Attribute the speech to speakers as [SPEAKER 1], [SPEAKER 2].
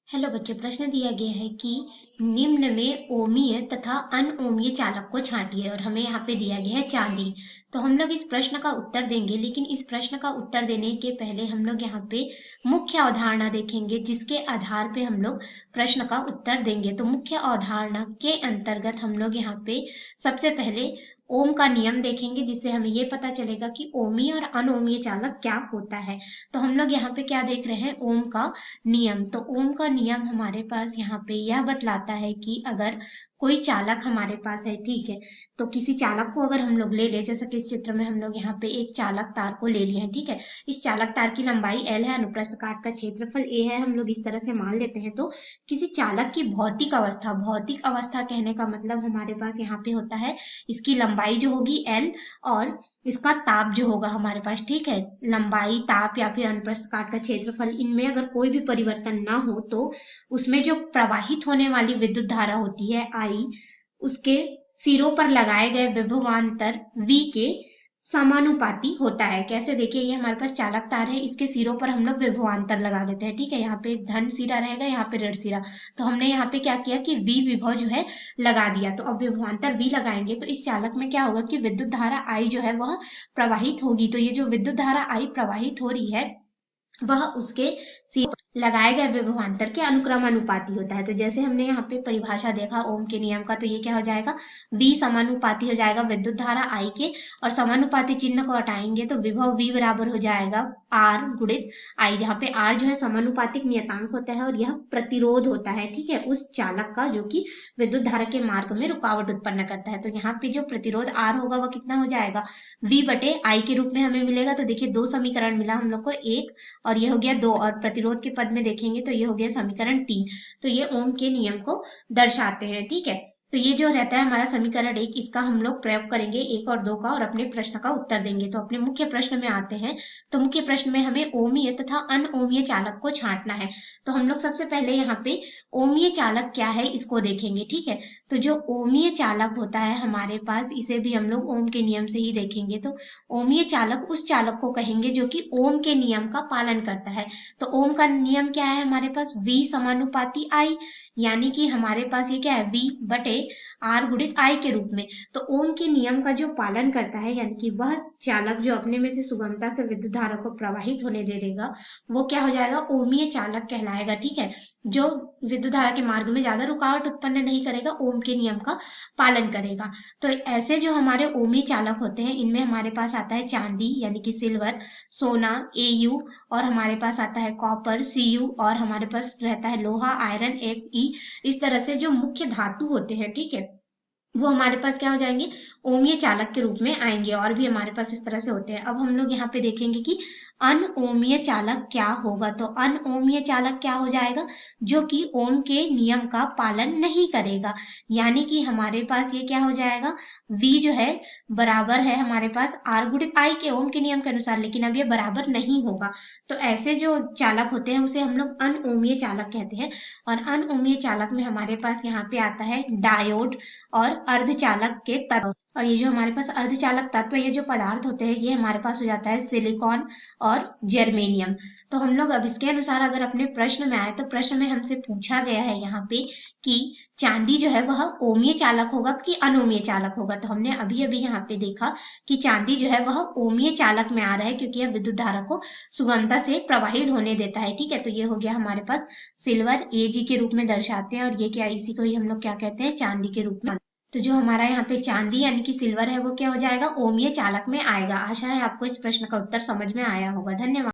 [SPEAKER 1] Hello बच्चों, प्रश्न दिया गया है कि निम्न में ओमीय तथा अनओमीय चालक को छांटिए और हमें यहाँ पे दिया गया है चांदी। तो हम लोग इस प्रश्न का उत्तर देंगे, लेकिन इस प्रश्न का उत्तर देने के पहले हम लोग यहाँ पे मुख्य अवधारणा देखेंगे, जिसके आधार पे हम लोग प्रश्न का उत्तर देंगे। तो मुख्य अवधारणा के अंतर्गत हम लोग यहाँ पे सबसे पहले ओम का नियम देखेंगे, जिससे हमें ये पता चलेगा कि ओमीय और अनओमीय चालक क्या होता है। तो हम लोग यहाँ पे क्या देख रहे हैं, ओम का नियम। तो ओम का नियम हमारे पास यहाँ पे यह बतलाता है कि अगर कोई चालक हमारे पास है, ठीक है, तो किसी चालक को अगर हम लोग ले ले, जैसे कि इस चित्र में हम लोग यहाँ पे एक चालक तार को ले लिए हैं, ठीक है। इस चालक तार की लंबाई L है, अनुप्रस्थ काट का क्षेत्रफल A है, हम लोग इस तरह से मान लेते हैं। तो किसी चालक की भौतिक अवस्था कहने का मतलब हमारे पास यहाँ पे होता है इसकी लंबाई जो होगी L और इसका ताप जो होगा हमारे पास, ठीक है। लंबाई, ताप या फिर अनुप्रस्थ काट का क्षेत्रफल, इनमें अगर कोई भी परिवर्तन ना हो तो उसमें जो प्रवाहित होने वाली विद्युत धारा होती है I, उसके सिरों पर लगाए गए विभवांतर V के समानुपाती होता है। कैसे, देखिए ये हमारे पास चालक तार है, इसके सिरों पर हम लोग विभवांतर लगा देते हैं, ठीक है। यहाँ पे धन सिरा रहेगा, यहाँ पे ऋण सिरा। तो हमने यहाँ पे क्या किया कि V विभव जो है लगा दिया। तो अब विभवांतर V लगाएंगे तो इस चालक में क्या होगा कि विद्युत धारा I जो है वह प्रवाहित होगी। तो ये जो विद्युत धारा I प्रवाहित हो रही है वह उसके लगाए गए विभवांतर के अनुक्रमानुपाती होता है। तो जैसे हमने यहाँ पे परिभाषा देखा ओम के नियम का, तो ये क्या हो जाएगा, V समानुपाती हो जाएगा विद्युत धारा I के, और समानुपाती चिन्ह को हटाएंगे तो विभव V बराबर हो जाएगा R गुणित I, जहाँ पे R जो है समानुपातिक नियतांक होता है और यह प्रतिरोध होता है, ठीक है, उस चालक का जो कि विद्युत धारा के मार्ग में रुकावट उत्पन्न करता है। तो यहाँ पे जो प्रतिरोध R होगा वह कितना हो जाएगा, V बटे I के रूप में हमें मिलेगा। तो देखिए दो समीकरण मिला हम लोग को, एक और ये हो गया दो, और प्रतिरोध के पद में देखेंगे तो ये हो गया समीकरण 3। तो ये ओम के नियम को दर्शाते हैं, ठीक है। तो ये जो रहता है हमारा समीकरण 1, इसका हम लोग प्रयोग करेंगे 1 और 2 का, और अपने प्रश्न का उत्तर देंगे। तो अपने मुख्य प्रश्न में आते हैं। तो मुख्य प्रश्न में हमें ओमीय तथा अनओमीय चालक को छांटना है। तो हम लोग सबसे पहले यहाँ पे ओमीय चालक क्या है इसको देखेंगे, ठीक है। तो जो ओमीय चालक होता है हमारे पास, इसे भी हम लोग ओम के नियम से ही देखेंगे। तो ओमीय चालक उस चालक को कहेंगे जो कि ओम के नियम का पालन करता है। तो ओम का नियम क्या है हमारे पास, V समानुपाती I, यानी कि हमारे पास ये क्या है, V बटे R गुणित I के रूप में। तो ओम के नियम का जो पालन करता है, यानी कि वह चालक जो अपने में से सुगमता से विद्युत धारा को प्रवाहित होने दे देगा, वो क्या हो जाएगा, ओमीय चालक कहलाएगा, ठीक है। जो विद्युत धारा के मार्ग में ज्यादा रुकावट उत्पन्न नहीं करेगा, ओम के नियम का पालन करेगा। तो ऐसे जो हमारे ओमीय चालक होते हैं, इनमें हमारे पास आता है चांदी यानी कि सिल्वर, सोना Au, और हमारे पास आता है कॉपर Cu, और हमारे पास रहता है लोहा आयरन Fe। इस तरह से जो मुख्य धातु होते हैं, ठीक है, वो हमारे पास क्या हो जाएंगे, ओमीय चालक के रूप में आएंगे। और भी हमारे पास इस तरह से होते हैं। अब हम लोग यहाँ पे देखेंगे कि अनओमीय चालक क्या होगा। तो अनओमीय चालक क्या हो जाएगा, जो कि ओम के नियम का पालन नहीं करेगा। यानी कि हमारे पास ये क्या हो जाएगा, V जो है बराबर है हमारे पास R गुणित I के, ओम के नियम के अनुसार, लेकिन अब ये बराबर नहीं होगा। तो ऐसे जो चालक होते हैं उसे हम लोग अनओमीय चालक कहते हैं। और अनओमीय चालक में हमारे पास यहाँ पे आता है डायोड और अर्धचालक के तत्व। और ये जो हमारे पास अर्धचालक तत्व, ये जो पदार्थ होते हैं, ये हमारे पास हो जाता है सिलिकॉन और जर्मेनियम। तो हम लोग अब इसके अनुसार अगर अपने प्रश्न में आए, तो प्रश्न में हमसे पूछा गया है यहाँ पे कि चांदी जो है वह ओमीय चालक होगा कि अनओमीय चालक होगा। तो हमने अभी अभी यहाँ पे देखा कि चांदी जो है वह ओमीय चालक में आ रहा है, क्योंकि यह विद्युत धारा को सुगमता से प्रवाहित होने देता है, ठीक है। तो ये हो गया हमारे पास सिल्वर, Ag के रूप में दर्शाते हैं, और ये क्या, इसी को ही हम लोग क्या कहते हैं, चांदी के रूप में। तो जो हमारा यहाँ पे चांदी यानी कि सिल्वर है, वो क्या हो जाएगा, ओमीय चालक में आएगा। आशा है आपको इस प्रश्न का उत्तर समझ में आया होगा। धन्यवाद।